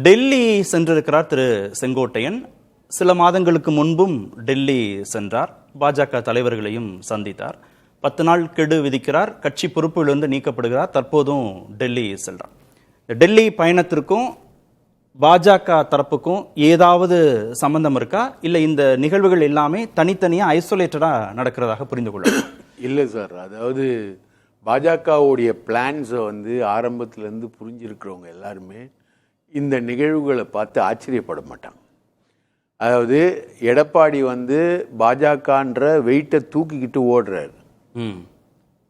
டெல்லி சென்றிருக்கிறார் திரு செங்கோட்டையன். சில மாதங்களுக்கு முன்பும் டெல்லி சென்றார். பாஜக தலைவர்களையும் சந்தித்தார். 10 நாள் கெடு விதிக்கிறார். கட்சி பொறுப்பிலிருந்து நீக்கப்படுகிறார். தற்போதும் டெல்லி செல்றார். டெல்லி பயணத்திற்கும் பாஜக தரப்புக்கும் ஏதாவது சம்பந்தம் இருக்கா, இல்ல இந்த நிகழ்வுகள் எல்லாமே தனித்தனியா ஐசோலேட்டடா நடக்கிறதாக புரிந்து கொள்ள? இல்லை சார், அதாவது பாஜகவுடைய பிளான்ஸை ஆரம்பத்திலேருந்து புரிஞ்சிருக்கிறவங்க எல்லாருமே இந்த நிகழ்வுகளை பார்த்து ஆச்சரியப்பட மாட்டாங்க. அதாவது எடப்பாடி பாஜகன்ற வெயிட்டை தூக்கிக்கிட்டு ஓடுறாரு.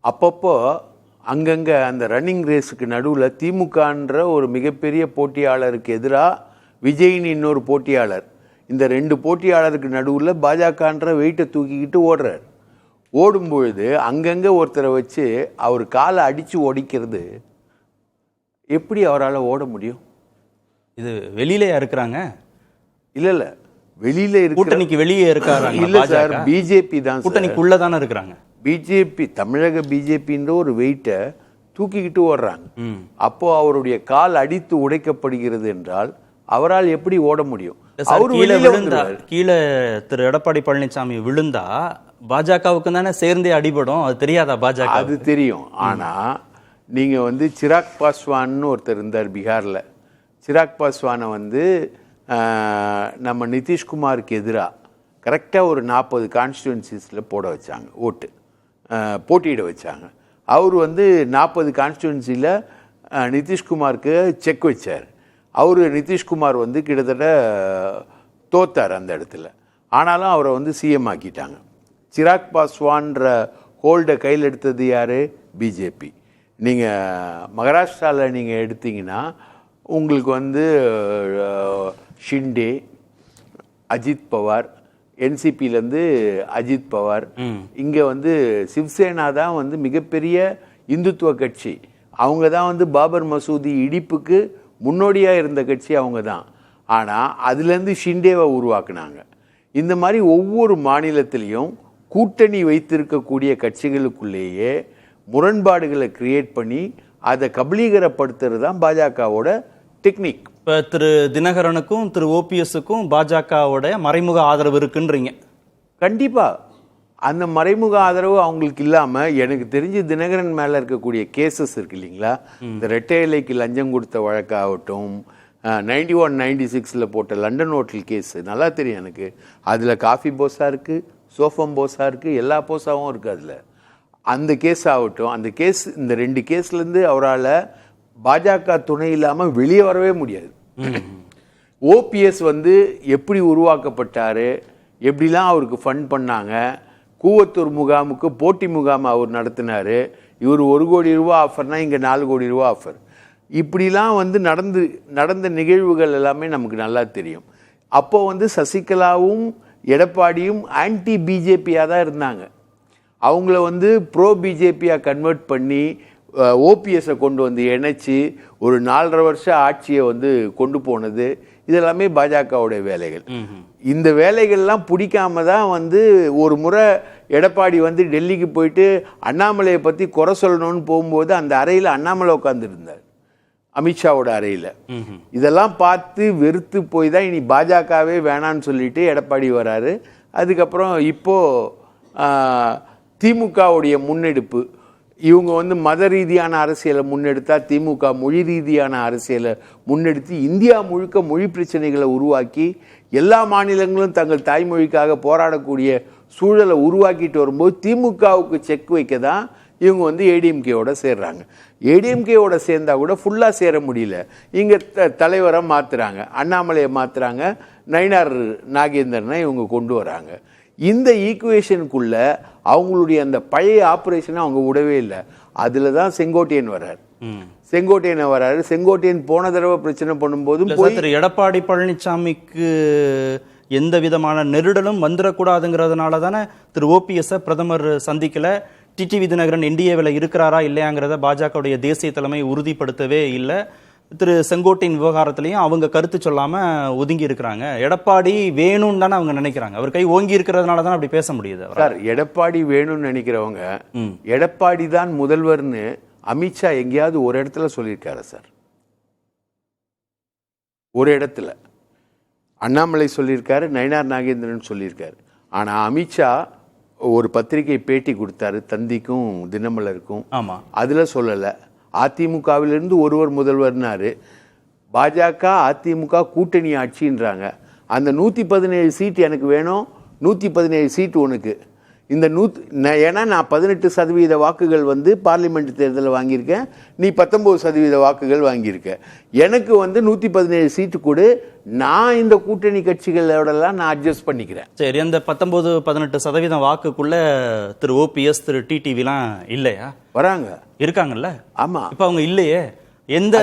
அப்பப்போ அங்கங்கே அந்த ரன்னிங் ரேஸுக்கு நடுவில் திமுகன்ற ஒரு மிகப்பெரிய போட்டியாளருக்கு எதிராக விஜய்னு இன்னொரு போட்டியாளர், இந்த 2 போட்டியாளருக்கு நடுவில் பாஜகன்ற வெயிட்டை தூக்கிக்கிட்டு ஓடுறார். ஓடும்பொழுது அங்கங்கே ஒருத்தரை வச்சு அவர் காலை அடித்து ஒடிக்கிறது எப்படி அவரால் ஓட முடியும்? இது வெளியிலே இருக்கிறாங்க. இல்ல வெளியில இருக்கு, கூட்டணிக்கு வெளியே இருக்காங்க. இல்ல சார், பிஜேபி தான் கூட்டணிக்குள்ள தானே இருக்கிறாங்க. பிஜேபி, தமிழக பிஜேபின்ற ஒரு வெயிட்டை தூக்கிக்கிட்டு ஓடுறாங்க. அப்போ அவருடைய கால் அடித்து உடைக்கப்படுகிறது என்றால் அவரால் எப்படி ஓட முடியும்? கீழே திரு எடப்பாடி பழனிசாமி விழுந்தா பாஜகவுக்கு தானே சேர்ந்தே அடிபடும். அது தெரியாதா பாஜக? அது தெரியும். ஆனா நீங்க சிராக் பாஸ்வான்னு ஒருத்தர் இருந்தார் பீகார்ல. சிராக் பாஸ்வானை நம்ம நிதிஷ்குமாருக்கு எதிராக கரெக்டாக ஒரு 40 கான்ஸ்டிடுவன்சிஸில் போட வச்சாங்க, போட்டியிட வச்சாங்க. அவர் 40 கான்ஸ்டிடுவன்சியில் நிதிஷ்குமாருக்கு செக் வச்சார். நிதிஷ்குமார் கிட்டத்தட்ட தோத்தார் அந்த இடத்துல. ஆனாலும் அவரை சிஎம் ஆக்கிட்டாங்க. சிராக் பாஸ்வான்ற ஹோல்டை கையில் எடுத்தது யார்? பிஜேபி. நீங்கள் மகாராஷ்டிராவில் நீங்கள் எடுத்தீங்கன்னா உங்களுக்கு ஷிண்டே, அஜித் பவார், என்சிபியிலேருந்து அஜித் பவார், இங்கே சிவசேனா தான் மிகப்பெரிய இந்துத்துவ கட்சி. அவங்க தான் பாபர் மசூதி இடிப்புக்கு முன்னோடியாக இருந்த கட்சி அவங்க தான். ஆனால் அதுலேருந்து ஷிண்டேவை உருவாக்குனாங்க. இந்த மாதிரி ஒவ்வொரு மாநிலத்திலையும் கூட்டணி வைத்திருக்கக்கூடிய கட்சிகளுக்குள்ளேயே முரண்பாடுகளை கிரியேட் பண்ணி அதை கபலீகரப்படுத்துறது தான் பாஜகவோட டெக்னிக். இப்போ திரு தினகரனுக்கும் திரு ஓபிஎஸ்க்கும் பாஜகவோட மறைமுக ஆதரவு இருக்குன்றீங்க? கண்டிப்பாக. அந்த மறைமுக ஆதரவு அவங்களுக்கு இல்லாமல் எனக்கு தெரிஞ்சு தினகரன் மேலே இருக்கக்கூடிய கேசஸ் இருக்கு இல்லைங்களா, இந்த ரெட்டை இலைக்கு லஞ்சம் கொடுத்த வழக்காகட்டும், 91, 96 போட்ட லண்டன் ஹோட்டல் கேஸு நல்லா தெரியும் எனக்கு. அதில் காஃபி போஸா இருக்குது, சோஃபம் போஸா இருக்குது, எல்லா போஸாவும் இருக்குது அதில். அந்த கேஸ் ஆகட்டும், அந்த கேஸ், இந்த 2 கேஸ்லேருந்து அவரால் பாஜக துணை இல்லாமல் வெளியே வரவே முடியாது. ஓபிஎஸ் எப்படி உருவாக்கப்பட்டார், எப்படிலாம் அவருக்கு ஃபண்ட் பண்ணாங்க, கூவத்தூர் முகாமுக்கு போட்டி முகாம் அவர் நடத்தினார். இவர் 1 கோடி ரூபா ஆஃபர்னா இங்கே 4 கோடி ரூபா ஆஃபர். இப்படிலாம் நடந்த நிகழ்வுகள் எல்லாமே நமக்கு நல்லா தெரியும். அப்போது சசிகலாவும் எடப்பாடியும் ஆன்டி பிஜேபியாக தான் இருந்தாங்க. அவங்கள ப்ரோ பிஜேபியாக கன்வெர்ட் பண்ணி ஓபிஎஸை கொண்டு இணைச்சி ஒரு 4.5 வருஷம் ஆட்சியை கொண்டு போனது இதெல்லாமே பாஜகவுடைய வேலைகள். இந்த வேலைகள்லாம் பிடிக்காம தான் ஒரு முறை எடப்பாடி டெல்லிக்கு போயிட்டு அண்ணாமலையை பற்றி குறை சொல்லணும்னு போகும்போது அந்த அறையில் அண்ணாமலை உட்காந்துருந்தார், அமித்ஷாவோட அறையில். இதெல்லாம் பார்த்து வெறுத்து போய் தான் இனி பாஜகவே வேணான்னு சொல்லிட்டு எடப்பாடி வராரு. அதுக்கப்புறம் இப்போது திமுகவுடைய முன்னெடுப்பு, இவங்க மத ரீதியான அரசியலை முன்னெடுத்தா திமுக மொழி ரீதியான அரசியலை முன்னெடுத்து இந்தியா முழுக்க மொழி பிரச்சனைகளை உருவாக்கி எல்லா மாநிலங்களும் தங்கள் தாய்மொழிக்காக போராடக்கூடிய சூழலை உருவாக்கிட்டு வரும்போது திமுகவுக்கு செக் வைக்க தான் இவங்க ஏடிஎம்கேவோட சேர்றாங்க. ஏடிஎம்கேவோட சேர்ந்தா கூட ஃபுல்லாக சேர முடியல. இங்கே தலைவரை மாற்றுறாங்க, அண்ணாமலையை மாற்றுறாங்க, நயினார் நாகேந்திரனை இவங்க கொண்டு வராங்க. இந்த ஈக்குவேஷனுக்குள்ள அவங்களுடைய அந்த பழைய ஆப்ரேஷனை அவங்க விடவே இல்லை. அதில் தான் செங்கோட்டையன் வர்றாரு. செங்கோட்டையன் போன தடவை பிரச்சனை பண்ணும்போது எடப்பாடி பழனிசாமிக்கு எந்த விதமான நெருடலும் வந்துடக்கூடாதுங்கிறதுனால தானே திரு ஓபிஎஸ் பிரதமர் சந்திக்கல. டிடிவி தினகரன் என்டிஏவில் இருக்கிறாரா இல்லையாங்கிறத பாஜகவுடைய தேசிய தலைமை உறுதிப்படுத்தவே இல்லை. திரு செங்கோட்டையின் விவகாரத்திலையும் அவங்க கருத்து சொல்லாம ஒதுங்கி இருக்கிறாங்க. எடப்பாடி வேணும்னு தானே அவங்க நினைக்கிறாங்க. அவர் கை ஓங்கி இருக்கிறதுனால தான் அப்படி பேச முடியுது. சார், எடப்பாடி வேணும்னு நினைக்கிறவங்க எடப்பாடி தான் முதல்வர்னு அமித்ஷா எங்கேயாவது ஒரு இடத்துல சொல்லியிருக்காரு சார்? ஒரு இடத்துல அண்ணாமலை சொல்லியிருக்காரு, நயினார் நாகேந்திரன் சொல்லியிருக்காரு. ஆனால் அமித்ஷா ஒரு பத்திரிகை பேட்டி கொடுத்தாரு தந்திக்கும் தினமலருக்கும். ஆமா, அதில் சொல்லலை. அதிமுகவிலிருந்து ஒருவர் முதல்வர்னாரு. பாஜக அதிமுக கூட்டணி ஆட்சின்றாங்க. அந்த 117 சீட்டு எனக்கு வேணும், 117 சீட்டு உனக்கு. இந்த ஏன்னா நான் 18% வாக்குகள் வந்து பார்லிமெண்ட் தேர்தலில் வாங்கியிருக்கேன், நீ 19% வாக்குகள் வாங்கியிருக்க. எனக்கு வந்து 117 சீட்டு கொடு, நான் இந்த கூட்டணி கட்சிகளோடலாம் நான் அட்ஜஸ்ட் பண்ணிக்கிறேன். சரி, அந்த 19-18% வாக்குக்குள்ள திரு ஓபிஎஸ், திரு டிடிவிலாம் இல்லையா? வராங்க, இருக்காங்கல்ல. ஆமா. இப்ப அவங்க இல்லையே, எந்த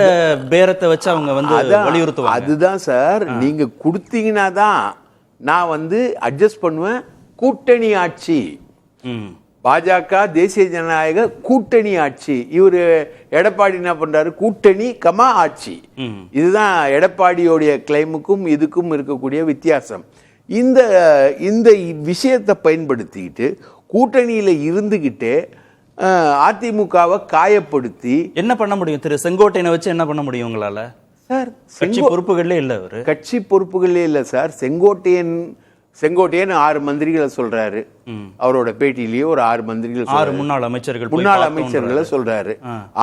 பேரத்தை வச்சு அவங்க வந்து வலியுறுத்துவாங்க? அதுதான் சார், நீங்க கொடுத்தீங்கன்னா தான் நான் வந்து அட்ஜஸ்ட் பண்ணுவேன். கூட்டணி ஆட்சி, பாஜக தேசிய ஜனநாயக கூட்டணி ஆட்சி. இவரு எடப்பாடி என்ன பண்றாரு? கூட்டணி கமா ஆட்சி. இதுதான் எடப்பாடியோடைய கிளைமுக்கும் இதுக்கும் இருக்கக்கூடிய வித்தியாசம். இந்த இந்த விஷயத்தை பயன்படுத்திக்கிட்டு கூட்டணியில இருந்துகிட்டே அதிமுகவை காயப்படுத்தி என்ன பண்ண முடியும்? திரு செங்கோட்டையனை வச்சு என்ன பண்ண முடியும் உங்களால? சார், கட்சி பொறுப்புகளே இல்ல, அவரு கட்சி பொறுப்புகளே இல்ல சார். செங்கோட்டையன் 6 மந்திரிகளை சொல்றாரு. அவரோட பேட்டியிலேயே ஒரு 6 மந்திரிகள், 6 முன்னாள் அமைச்சர்களை சொல்றாரு.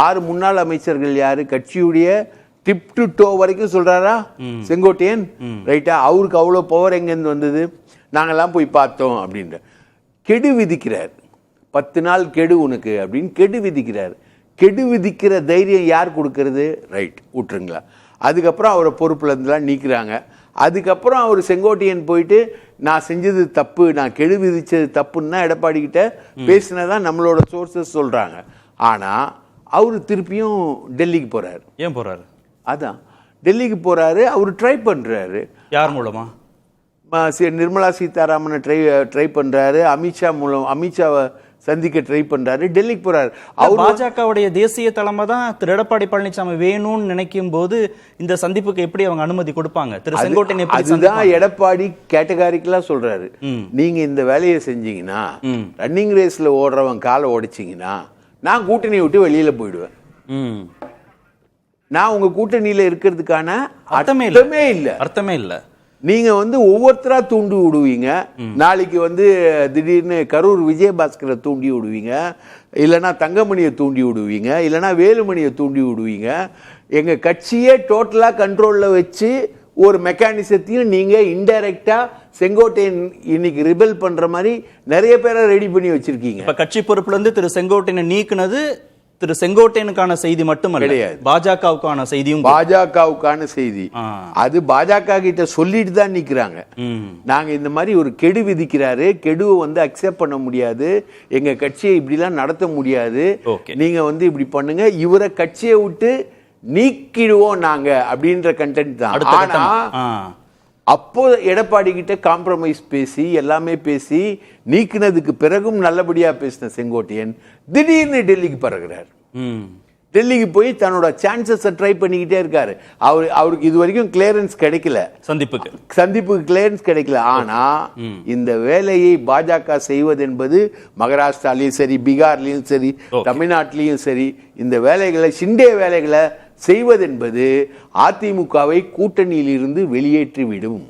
6 முன்னாள் அமைச்சர்கள் யாரு? கட்சியுடைய டிப் டு டோ வரைக்கும் சொல்றாரா செங்கோட்டையன்? ரைட்டா? அவருக்கு அவ்வளவு பவர் எங்கேருந்து வந்தது? நாங்கெல்லாம் போய் பார்த்தோம் அப்படின்ற கெடு விதிக்கிறார். 10 நாள் கெடு உனக்கு அப்படின்னு கெடு விதிக்கிறார். கெடு விதிக்கிற தைரியம் யார் கொடுக்கறது? ரைட், விட்டுருங்களா? அதுக்கப்புறம் அவரை பொறுப்புல இருந்தெல்லாம் நீக்கிறாங்க. அதுக்கப்புறம் அவர் செங்கோட்டையன் போயிட்டு நான் செஞ்சது தப்பு, நான் கெடு விதிச்சது தப்புன்னா எடப்பாடி கிட்ட பேசினதான் நம்மளோட சோர்சஸ் சொல்றாங்க. ஆனா அவரு திருப்பியும் டெல்லிக்கு போறாரு. ஏன் போறாரு? அதான், டெல்லிக்கு போறாரு. அவரு ட்ரை பண்றாரு. யார் மூலமா? நிர்மலா சீதாராமனை ட்ரை பண்றாரு. அமித்ஷாவை சந்திக்க ட்ரை பண்றாரு. டெல்லிக்கு போறாரு. அவர் பாஜகவுடைய தேசிய தலைமை தான் திரு எடப்பாடி பழனிசாமி வேணும்னு நினைக்கும் போது இந்த சந்திப்புக்கு எப்படி அவங்க அனுமதி கொடுப்பாங்க? திரு செங்கோட்டையன் அதுதான் எடப்பாடி கேட்டகாரிக்கலா சொல்றாரு. நீங்க இந்த வேலையை செஞ்சீங்கன்னா, ரன்னிங் ரேஸ்ல ஓடுறவன் காலை உடைச்சிங்கன்னா நான் கூட்டணியை விட்டு வெளியில போயிடுவேன். நான் உங்க கூட்டணியில இருக்கிறதுக்கான அர்த்தமே இல்ல. நீங்க வந்து ஒவ்வொருத்தரா தூண்டி விடுவீங்க. நாளைக்கு வந்து திடீர்னு கரூர் விஜயபாஸ்கரை தூண்டி விடுவீங்க, இல்லைன்னா தங்கமணியை தூண்டி விடுவீங்க, இல்லைன்னா வேலுமணியை தூண்டி விடுவீங்க. எங்க கட்சியே டோட்டலா கண்ட்ரோல்ல வச்சு ஒரு மெக்கானிசத்தையும் நீங்க இன்டைரக்டா செங்கோட்டையன் இன்னைக்கு ரிபெல் பண்ற மாதிரி நிறைய பேரை ரெடி பண்ணி வச்சிருக்கீங்க. இப்ப கட்சி பொறுப்புல இருந்து திரு செங்கோட்டையனை நீக்குனது திரு செங்கோட்டையனுக்கான செய்தி மட்டுமல்ல, பாஜகவுக்கான செய்தியும். பாஜகவுக்கான செய்தி. அது பாஜக கிட்ட சொல்லிட்டு தான் நிக்கிறாங்க. நாங்க இந்த மாதிரி ஒரு கெடு விதிக்கிறாரு, கெடுவை வந்து அக்செப்ட் பண்ண முடியாது, எங்க கட்சியை இப்படி எல்லாம் நடத்த முடியாது, நீங்க வந்து இப்படி பண்ணுங்க, இவரை கட்சியை விட்டு நீக்கிடுவோம் நாங்க அப்படின்ற கண்டென்ட் தான். ஆனா அப்போ எடப்பாடி கிட்ட காம்ப்ரமைஸ் பேசி எல்லாமே பேசி நீக்கினதுக்கு பிறகும் நல்லபடியா பேசின செங்கோட்டையன் திடீர்னு டெல்லிக்கு பறகுறாரு. டெல்லிக்கு போய் தன்னோட சான்சஸ் ட்ரை பண்ணிக்கிட்டே இருக்காரு. அவருக்கு இது வரைக்கும் கிளியரன்ஸ் கிடைக்கல, சந்திப்புக்கு கிளியரன்ஸ் கிடைக்கல. ஆனா இந்த வேலையை பாஜக செய்வது என்பது மகாராஷ்டிராலையும் சரி, பீகார்லயும் சரி, தமிழ்நாட்டிலையும் சரி, இந்த வேலைகளை ஷிண்டே வேலைகளை செய்வதென்பது அதிமுகவை கூட்டணியில் இருந்து வெளியேற்றிவிடும்.